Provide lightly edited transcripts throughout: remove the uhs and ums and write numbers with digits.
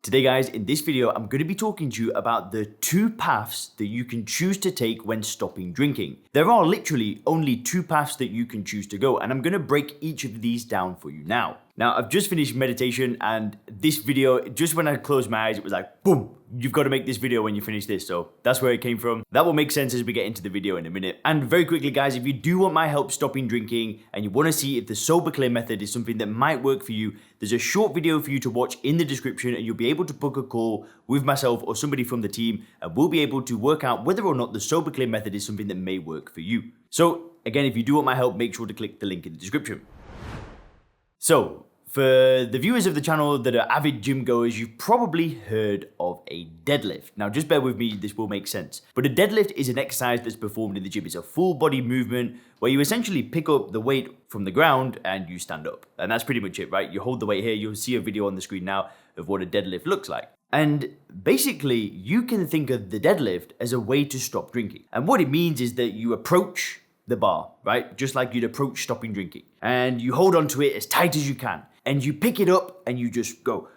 Today guys, in this video, I'm going to be talking to you about the 2 paths that you can choose to take when stopping drinking. There are literally only 2 paths that you can choose to go, and I'm going to break each of these down for you now. Now, I've just finished meditation, and this video, just when I closed my eyes, it was like, boom, you've got to make this video when you finish this. So that's where it came from. That will make sense as we get into the video in a minute. And very quickly, guys, if you do want my help stopping drinking and you want to see if the Sober Clear method is something that might work for you, there's a short video for you to watch in the description, and you'll be able to book a call with myself or somebody from the team, and we'll be able to work out whether or not the Sober Clear method is something that may work for you. So again, if you do want my help, make sure to click the link in the description. So, for the viewers of the channel that are avid gym goers, you've probably heard of a deadlift. Now, just bear with me, this will make sense. But a deadlift is an exercise that's performed in the gym. It's a full body movement where you essentially pick up the weight from the ground and you stand up. And that's pretty much it, right? You hold the weight here. You'll see a video on the screen now of what a deadlift looks like. And basically, you can think of the deadlift as a way to stop drinking. And what it means is that you approach the bar, right? Just like you'd approach stopping drinking. And you hold onto it as tight as you can. And you pick it up and you just go.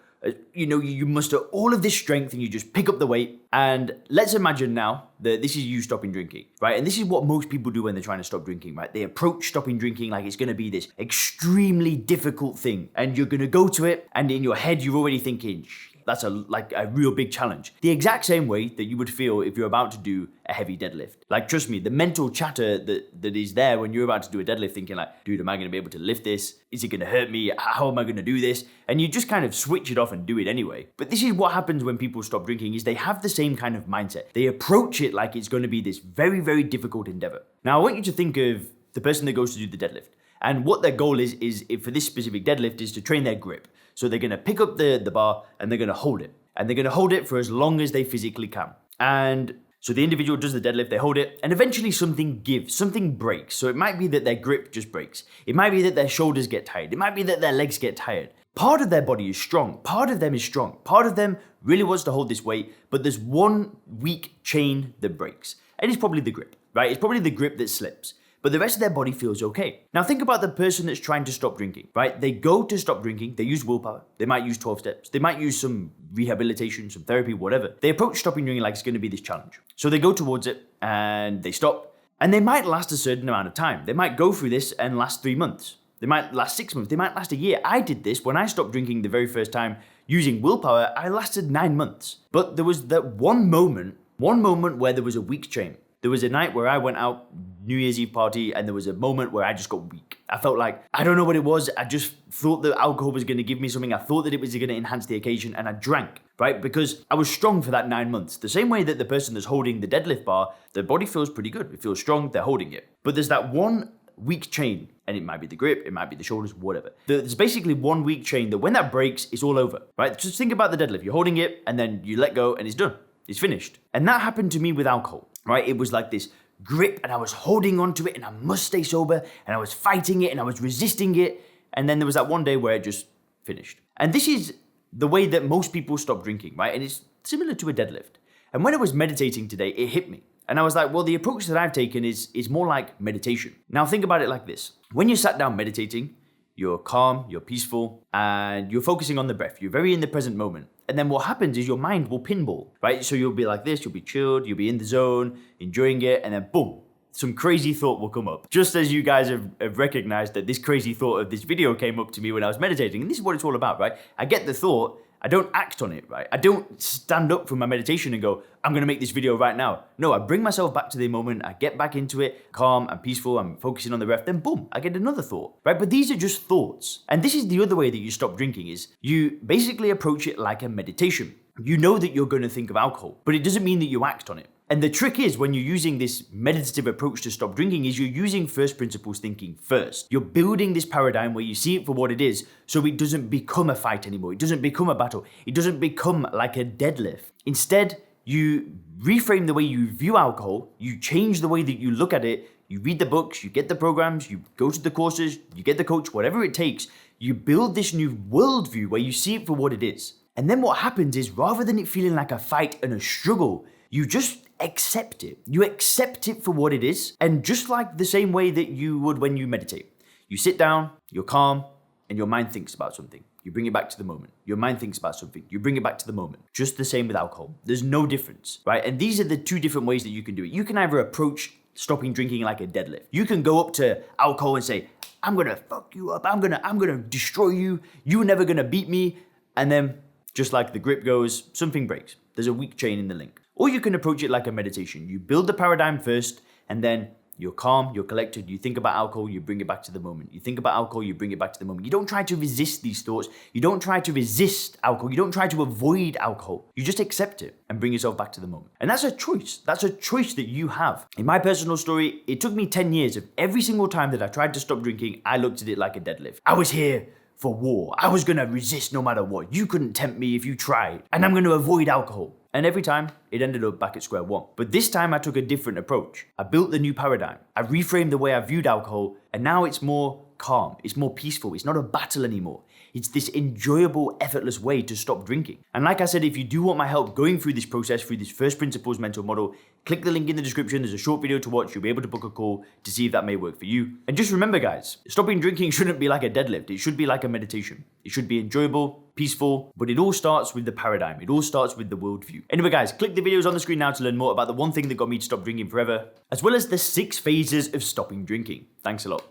You muster all of this strength and you just pick up the weight. And let's imagine now that this is you stopping drinking, right? And this is what most people do when they're trying to stop drinking, right? They approach stopping drinking like it's going to be this extremely difficult thing. And you're going to go to it, and in your head, you're already thinking, that's a real big challenge. The exact same way that you would feel if you're about to do a heavy deadlift. Like, trust me, the mental chatter that is there when you're about to do a deadlift, thinking like, dude, am I gonna be able to lift this? Is it gonna hurt me? How am I gonna do this? And you just kind of switch it off and do it anyway. But this is what happens when people stop drinking, is they have the same kind of mindset. They approach it like it's gonna be this very, very difficult endeavor. Now, I want you to think of the person that goes to do the deadlift. And what their goal is for this specific deadlift is to train their grip. So they're gonna pick up the bar and they're gonna hold it. And they're gonna hold it for as long as they physically can. And so the individual does the deadlift, they hold it, and eventually something gives, something breaks. So it might be that their grip just breaks. It might be that their shoulders get tired. It might be that their legs get tired. Part of their body is strong. Part of them is strong. Part of them really wants to hold this weight, but there's one weak chain that breaks. And it's probably the grip, right? It's probably the grip that slips. But the rest of their body feels okay. Now think about the person that's trying to stop drinking, right? They go to stop drinking, they use willpower, they might use 12 steps, they might use some rehabilitation, some therapy, whatever. They approach stopping drinking like it's gonna be this challenge. So they go towards it and they stop, and they might last a certain amount of time. They might go through this and last 3 months. They might last 6 months, they might last a year. I did this when I stopped drinking the very first time using willpower. I lasted 9 months. But there was that one moment where there was a weak chain. There was a night where I went out, New Year's Eve party, and there was a moment where I just got weak. I felt like, I don't know what it was, I just thought that alcohol was gonna give me something, I thought that it was gonna enhance the occasion, and I drank, right? Because I was strong for that 9 months. The same way that the person that's holding the deadlift bar, their body feels pretty good, it feels strong, they're holding it. But there's that one weak chain, and it might be the grip, it might be the shoulders, whatever. There's basically one weak chain that when that breaks, it's all over, right? Just think about the deadlift. You're holding it, and then you let go, and it's done. It's finished. And that happened to me with alcohol, right? It was like this grip, and I was holding onto it, and I must stay sober, and I was fighting it, and I was resisting it. And then there was that one day where it just finished. And this is the way that most people stop drinking, right? And it's similar to a deadlift. And when I was meditating today, it hit me. And I was like, well, the approach that I've taken is more like meditation. Now think about it like this. When you sat down meditating, you're calm, you're peaceful, and you're focusing on the breath. You're very in the present moment. And then what happens is your mind will pinball, right? So you'll be like this, you'll be chilled, you'll be in the zone, enjoying it, and then boom, some crazy thought will come up. Just as you guys have recognized that this crazy thought of this video came up to me when I was meditating, and this is what it's all about, right? I get the thought, I don't act on it, right? I don't stand up from my meditation and go, I'm gonna make this video right now. No, I bring myself back to the moment, I get back into it, calm and peaceful, I'm focusing on the breath, then boom, I get another thought, right? But these are just thoughts. And this is the other way that you stop drinking, is you basically approach it like a meditation. You know that you're gonna think of alcohol, but it doesn't mean that you act on it. And the trick is, when you're using this meditative approach to stop drinking, is you're using first principles thinking first. You're building this paradigm where you see it for what it is, so it doesn't become a fight anymore. It doesn't become a battle. It doesn't become like a deadlift. Instead, you reframe the way you view alcohol, you change the way that you look at it, you read the books, you get the programs, you go to the courses, you get the coach, whatever it takes. You build this new worldview where you see it for what it is. And then what happens is, rather than it feeling like a fight and a struggle, you just accept it. You accept it for what it is. And just like the same way that you would when you meditate, you sit down, you're calm, and your mind thinks about something. you bring it back to the moment. Your mind thinks about something, you bring it back to the moment. Just the same with alcohol. There's no difference, right? And these are the two different ways that you can do it. You can either approach stopping drinking like a deadlift. You can go up to alcohol and say, I'm gonna fuck you up, I'm gonna destroy you, you're never gonna beat me. And then, just like the grip goes, something breaks. There's a weak chain in the link. Or you can approach it like a meditation. You build the paradigm first, and then you're calm, you're collected, you think about alcohol, you bring it back to the moment. You think about alcohol, you bring it back to the moment. You don't try to resist these thoughts. You don't try to resist alcohol. You don't try to avoid alcohol. You just accept it and bring yourself back to the moment. And that's a choice. That's a choice that you have. In my personal story, it took me 10 years of every single time that I tried to stop drinking, I looked at it like a deadlift. I was here for war. I was gonna resist no matter what. You couldn't tempt me if you tried. And I'm gonna avoid alcohol. And every time, it ended up back at square one. But this time I took a different approach. I built the new paradigm. I reframed the way I viewed alcohol, and now it's more calm. It's more peaceful. It's not a battle anymore. It's this enjoyable, effortless way to stop drinking. And like I said, if you do want my help going through this process, through this first principles mental model, click the link in the description. There's a short video to watch. You'll be able to book a call to see if that may work for you. And just remember, guys, stopping drinking shouldn't be like a deadlift. It should be like a meditation. It should be enjoyable, peaceful, but it all starts with the paradigm. It all starts with the worldview. Anyway, guys, click the videos on the screen now to learn more about the one thing that got me to stop drinking forever, as well as the 6 phases of stopping drinking. Thanks a lot.